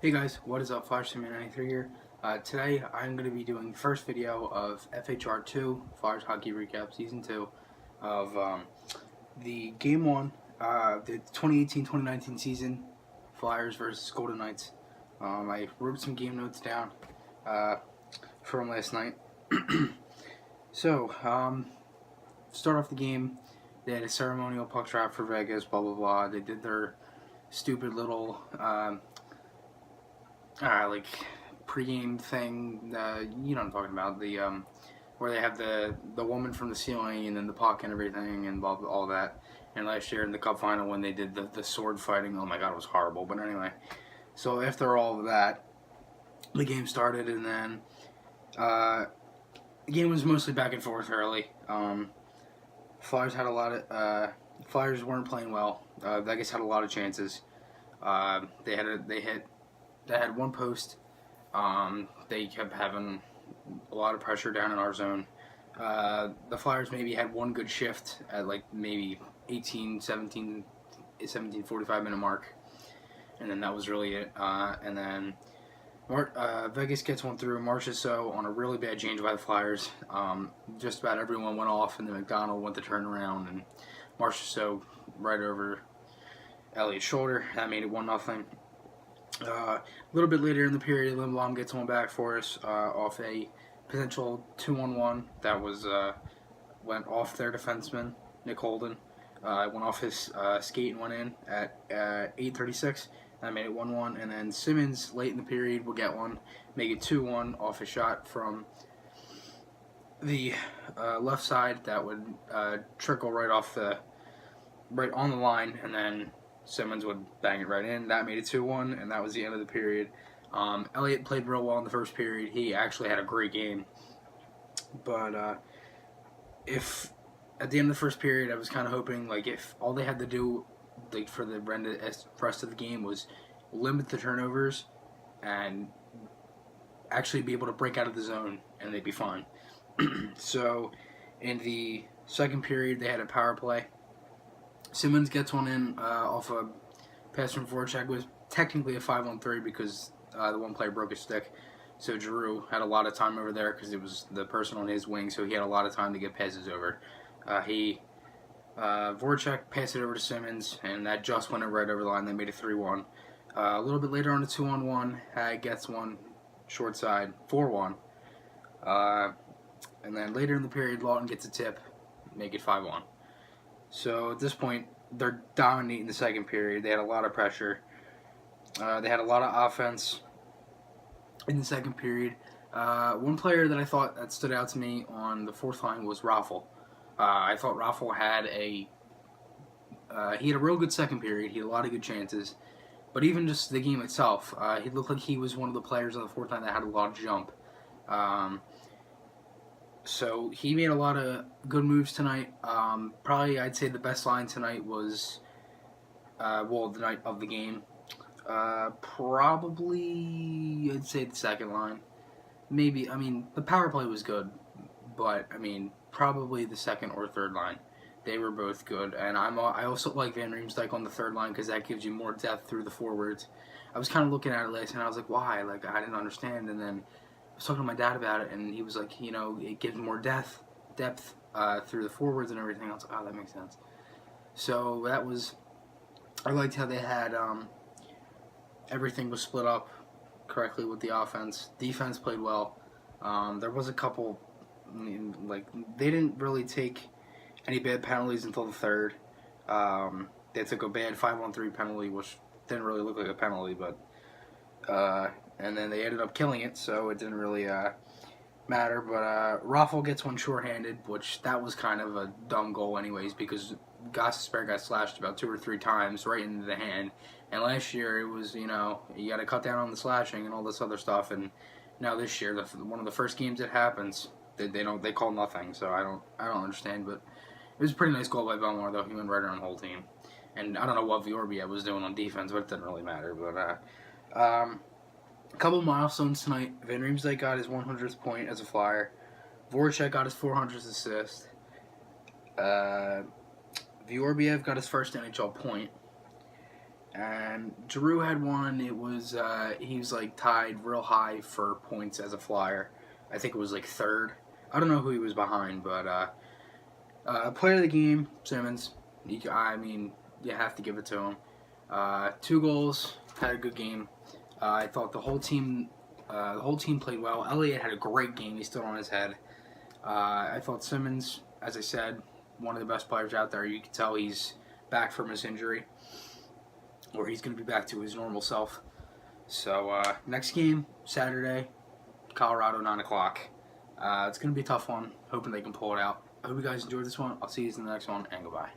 Hey guys, what is up? FHR2 here. Today I'm going to be doing the first video of FHR2, Flyers Hockey Recap Season 2, of the Game 1, the 2018-2019 season, Flyers versus Golden Knights. I wrote some game notes down from last night. So, start off the game, they had a ceremonial puck drop for Vegas, blah blah blah. They did their stupid little like pregame thing. You know what I'm talking about. The where they have the woman from the ceiling and then the puck and everything and blah, blah, all that. And last year in the Cup final when they did the sword fighting, oh my god, it was horrible. But anyway, so after all of that, the game started, and then the game was mostly back and forth early. Flyers had a lot of Flyers weren't playing well. Vegas had a lot of chances. They had one post. They kept having a lot of pressure down in our zone. The Flyers maybe had one good shift at like maybe 17, 45 minute mark. And then that was really it. And then Vegas gets one through. Marchessault on a really bad change by the Flyers. Just about everyone went off, and then McDonald went to turn around, and Marchessault right over Elliott's shoulder. That made it 1-0. A little bit later in the period, Lindblom gets one back for us off a potential 2-on-1 that was went off their defenseman, Nick Holden. Went off his skate and went in at 8:36. That made it 1-1. And then Simmons, late in the period, will get one, make it 2-1 off a shot from the left side that would trickle right on the line, and then Simmons would bang it right in. That made it 2-1, and that was the end of the period. Elliott played real well in the first period. He actually had a great game. But if at the end of the first period, I was kind of hoping, like, if all they had to do, like, for the rest of the game was limit the turnovers and actually be able to break out of the zone, and they'd be fine. So in the second period, they had a power play. Simmons gets one in off a pass from Voracek. It was technically a 5-on-3 because the one player broke his stick. So Giroux had a lot of time over there because it was the person on his wing, so he had a lot of time to get passes over. Voracek passed it over to Simmons, and that just went right over the line. They made it 3-1. A little bit later on a 2-on-1, Hag gets one short side, 4-1. And then later in the period, Lawton gets a tip, make it 5-1. So at this point, they're dominating the second period. They had a lot of pressure. They had a lot of offense in the second period. One player that I thought that stood out to me on the fourth line was Raffl. I thought Raffl had he had a real good second period. He had a lot of good chances. But even just the game itself, he looked like he was one of the players on the fourth line that had a lot of jump. So he made a lot of good moves tonight. Probably I'd say the best line tonight was, the night of the game. Probably I'd say the second line. Maybe, the power play was good, but, probably the second or third line. They were both good, and I also like Van Riemsdyk on the third line because that gives you more depth through the forwards. I was kind of looking at it last, and I was like, why? Like, I didn't understand, and then I was talking to my dad about it, and he was like, it gives more depth through the forwards and everything. I was like, oh, that makes sense. So I liked how they had, everything was split up correctly with the offense. Defense played well. There was a couple, they didn't really take any bad penalties until the third. They took a bad 5-on-3 penalty, which didn't really look like a penalty, but and then they ended up killing it, so it didn't really matter. But Raffl gets one shorthanded, which that was kind of a dumb goal anyways, because Gostisbehere got slashed about 2 or 3 times right into the hand. And last year it was, you got to cut down on the slashing and all this other stuff. And now this year, one of the first games it happens, they call nothing. So I don't understand. But it was a pretty nice goal by Belmar, though. He went right around the whole team. And I don't know what Viorbi was doing on defense, but it didn't really matter. But a couple milestones tonight. Van Riemsdyk got his 100th point as a Flyer. Voracek got his 400th assist. Viorbi got his first NHL point. And Drew had one. It was he was like tied real high for points as a flyer. I think it was like third. I don't know who he was behind, but player of the game, Simmons. I mean, you have to give it to him. 2 goals, had a good game. I thought the whole team played well. Elliott had a great game. He stood on his head. I thought Simmons, as I said, one of the best players out there. You can tell he's back from his injury, or he's going to be back to his normal self. So next game, Saturday, Colorado, 9 o'clock. It's going to be a tough one. Hoping they can pull it out. I hope you guys enjoyed this one. I'll see you in the next one, and goodbye.